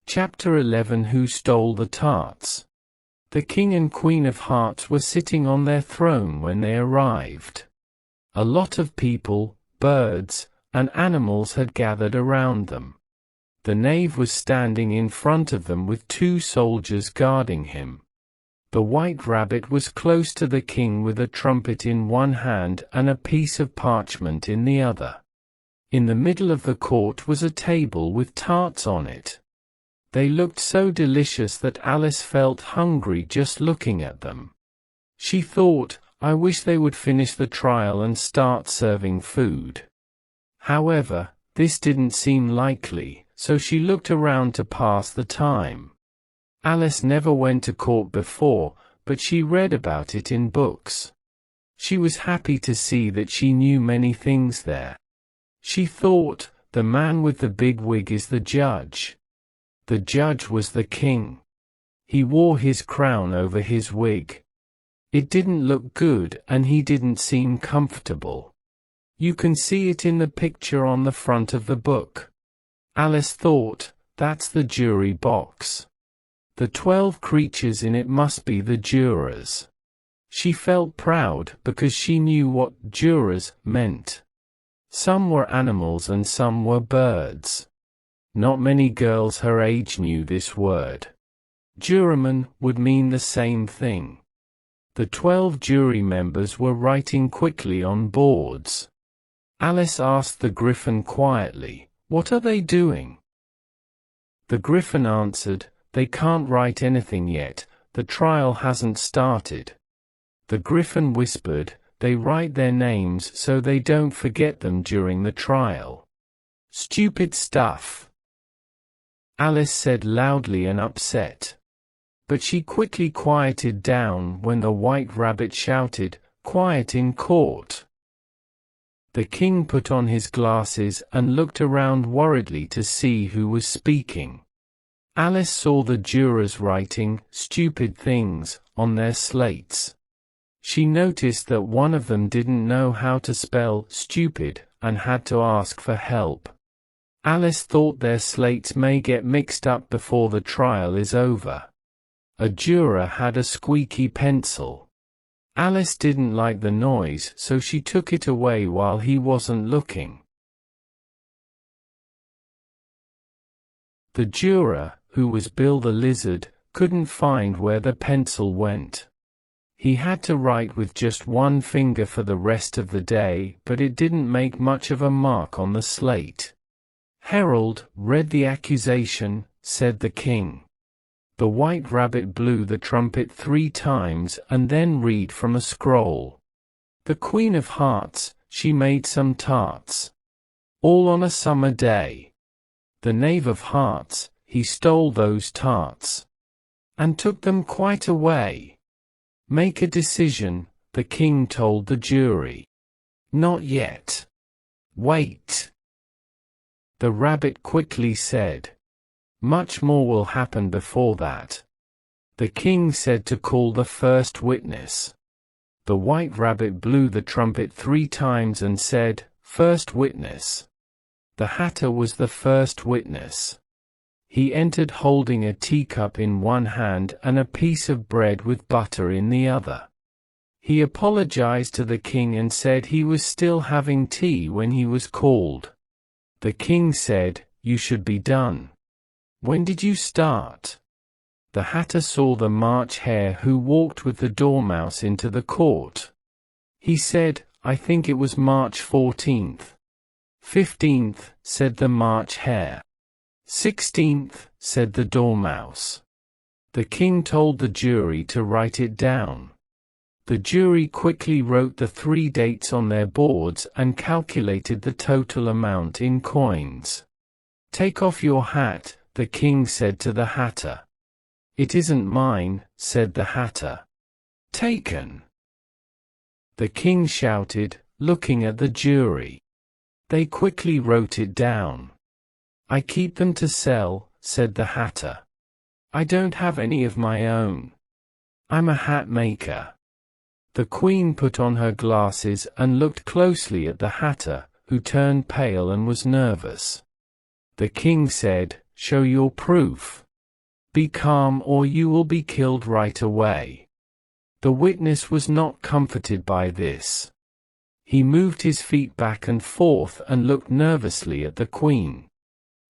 Chapter 11 Who Stole the Tarts? The King and Queen of Hearts were sitting on their throne when they arrived. A lot of people, birds, and animals had gathered around them. The knave was standing in front of them with 2 soldiers guarding him. The White Rabbit was close to the king with a trumpet in one hand and a piece of parchment in the other. In the middle of the court was a table with tarts on it. They looked so delicious that Alice felt hungry just looking at them. She thought, I wish they would finish the trial and start serving food. However, this didn't seem likely, so she looked around to pass the time. Alice never went to court before, but she read about it in books. She was happy to see that she knew many things there. She thought, the man with the big wig is the judge. The judge was the king. He wore his crown over his wig. It didn't look good and he didn't seem comfortable. You can see it in the picture on the front of the book. Alice thought, that's the jury box. The 12 creatures in it must be the jurors. She felt proud because she knew what jurors meant. Some were animals and some were birds. Not many girls her age knew this word. Juryman would mean the same thing. The 12 jury members were writing quickly on boards. Alice asked the Griffin quietly, "What are they doing?" The Griffin answered, "They can't write anything yet, the trial hasn't started." The Griffin whispered, "They write their names so they don't forget them during the trial." "Stupid stuff," Alice said loudly and upset. But she quickly quieted down when the White Rabbit shouted, "Quiet in court." The king put on his glasses and looked around worriedly to see who was speaking. Alice saw the jurors writing "stupid things" on their slates. She noticed that one of them didn't know how to spell "stupid" and had to ask for help. Alice thought their slates may get mixed up before the trial is over. A juror had a squeaky pencil. Alice didn't like the noise, so she took it away while he wasn't looking. The juror, who was Bill the Lizard, couldn't find where the pencil went. He had to write with just one finger for the rest of the day, but it didn't make much of a mark on the slate. "Herald, read the accusation," said the king. The White Rabbit blew the trumpet 3 times and then read from a scroll. "The Queen of Hearts, she made some tarts. All on a summer day. The Knave of Hearts, he stole those tarts. And took them quite away. Make a decision," the king told the jury. "Not yet. Wait." The rabbit quickly said. "Much more will happen before that." The king said to call the first witness. The White Rabbit blew the trumpet 3 times and said, "First witness." The Hatter was the first witness. He entered holding a teacup in one hand and a piece of bread with butter in the other. He apologized to the king and said he was still having tea when he was called. The king said, "You should be done. When did you start?" The Hatter saw the March Hare who walked with the Dormouse into the court. He said, "I think it was March 14th. 15th, said the March Hare. 16th, said the Dormouse. The king told the jury to write it down. The jury quickly wrote the 3 dates on their boards and calculated the total amount in coins. "Take off your hat," the king said to the Hatter. "It isn't mine," said the Hatter. "Taken!" the king shouted, looking at the jury. They quickly wrote it down. "I keep them to sell," said the Hatter. "I don't have any of my own. I'm a hat maker." The queen put on her glasses and looked closely at the Hatter, who turned pale and was nervous. The king said, show your proof. Be calm or you will be killed right away." The witness was not comforted by this. He moved his feet back and forth and looked nervously at the Queen.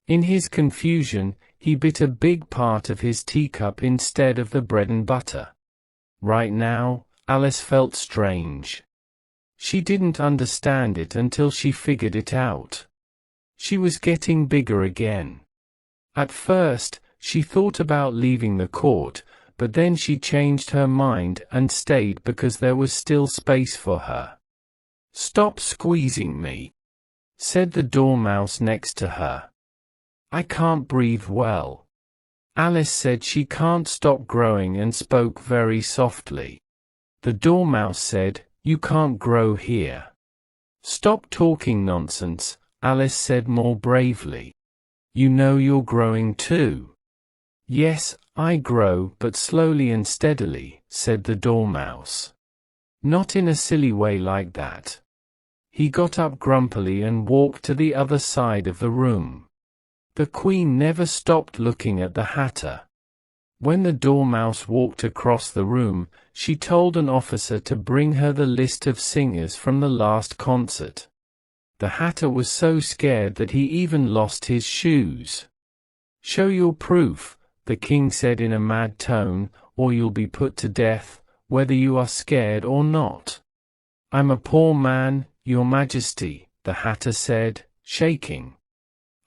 In his confusion, he bit a big part of his teacup instead of the bread and butter. Right now, Alice felt strange. She didn't understand it until she figured it out. She was getting bigger again. At first, she thought about leaving the court, but then she changed her mind and stayed because there was still space for her. "Stop squeezing me," said the dormouse next to her. "I can't breathe well." Alice said she can't stop growing and spoke very softly. The dormouse said, "You can't grow here." "Stop talking nonsense," Alice said more bravely. "You know you're growing too." "Yes, I grow, but slowly and steadily," said the dormouse. "Not in a silly way like that." He got up grumpily and walked to the other side of the room. The Queen never stopped looking at the Hatter. When the dormouse walked across the room, she told an officer to bring her the list of singers from the last concert. The Hatter was so scared that he even lost his shoes. "Show your proof," the king said in a mad tone, "or you'll be put to death, whether you are scared or not." "I'm a poor man, Your Majesty," the Hatter said, shaking.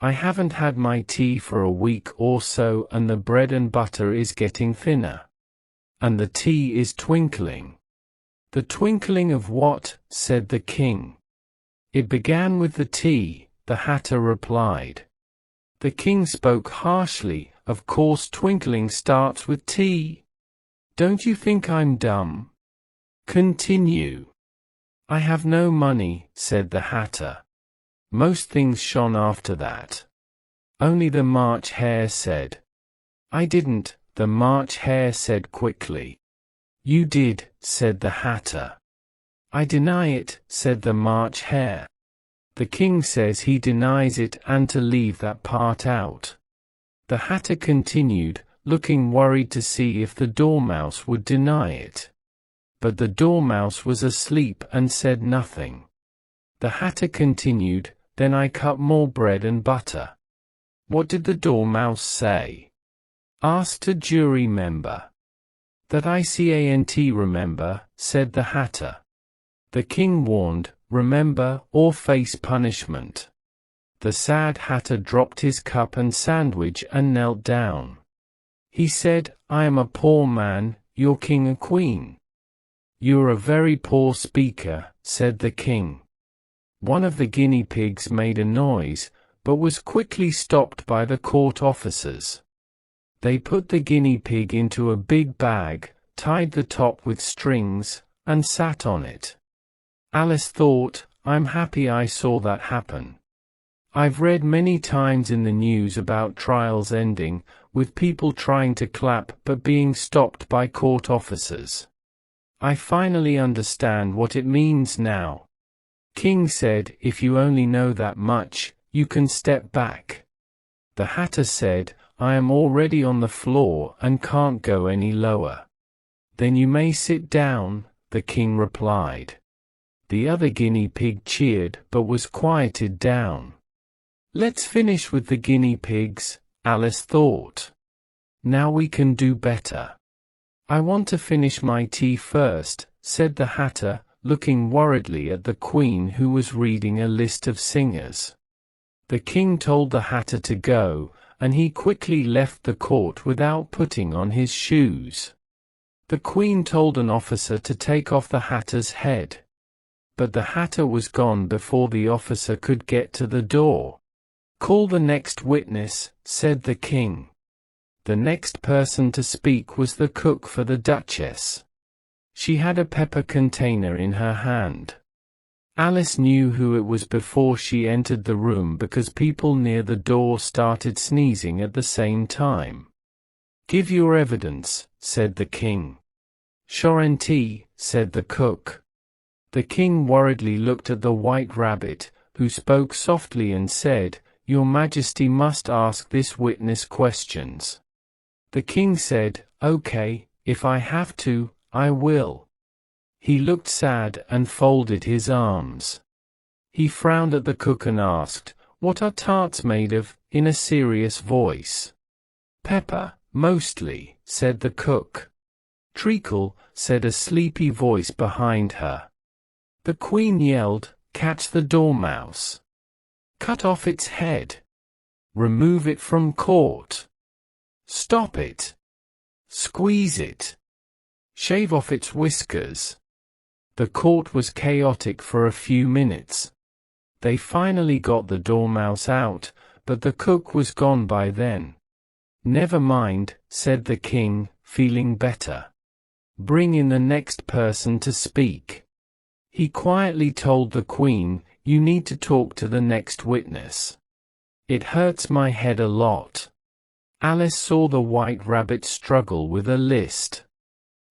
"I haven't had my tea for a week or so and the bread and butter is getting thinner. And the tea is twinkling." "The twinkling of what?" said the king. "It began with the tea," the Hatter replied. The king spoke harshly, "Of course twinkling starts with tea. Don't you think I'm dumb? Continue." "I have no money," said the Hatter. Most things shone after that. Only the March Hare said. "I didn't," the March Hare said quickly. "You did," said the Hatter. "I deny it," said the March Hare. "The king says he denies it and to leave that part out." The Hatter continued, looking worried to see if the dormouse would deny it. But the dormouse was asleep and said nothing. The Hatter continued, "Then I cut more bread and butter." "What did the dormouse say?" asked a jury member. "That I can't remember," said the Hatter. The king warned, "Remember, or face punishment." The sad Hatter dropped his cup and sandwich and knelt down. He said, "I am a poor man, your king and queen." "You're a very poor speaker," said the king. One of the guinea pigs made a noise, but was quickly stopped by the court officers. They put the guinea pig into a big bag, tied the top with strings, and sat on it. Alice thought, "I'm happy I saw that happen. I've read many times in the news about trials ending, with people trying to clap but being stopped by court officers. I finally understand what it means now." King said, "If you only know that much, you can step back." The Hatter said, "I am already on the floor and can't go any lower." "Then you may sit down," the king replied. The other guinea pig cheered but was quieted down. "Let's finish with the guinea pigs," Alice thought. "Now we can do better." "I want to finish my tea first," said the Hatter, looking worriedly at the Queen who was reading a list of singers. The king told the Hatter to go, and he quickly left the court without putting on his shoes. The Queen told an officer to take off the Hatter's head. But the Hatter was gone before the officer could get to the door. "Call the next witness," said the king. The next person to speak was the cook for the Duchess. She had a pepper container in her hand. Alice knew who it was before she entered the room because people near the door started sneezing at the same time. "Give your evidence," said the king. "Surreal," said the cook. The king worriedly looked at the white rabbit, who spoke softly and said, "Your Majesty must ask this witness questions." The king said, "Okay, if I have to, I will." He looked sad and folded his arms. He frowned at the cook and asked, "What are tarts made of?" in a serious voice. "Pepper, mostly," said the cook. "Treacle," said a sleepy voice behind her. The queen yelled, "Catch the dormouse! Cut off its head! Remove it from court! Stop it! Squeeze it! Shave off its whiskers!" The court was chaotic for a few minutes. They finally got the dormouse out, but the cook was gone by then. "Never mind," said the king, feeling better. "Bring in the next person to speak." He quietly told the queen, "You need to talk to the next witness. It hurts my head a lot." Alice saw the White Rabbit struggle with a list.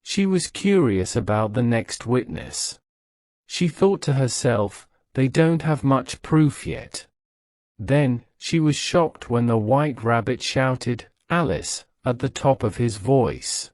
She was curious about the next witness. She thought to herself, "They don't have much proof yet." Then, she was shocked when the White Rabbit shouted, "Alice," at the top of his voice.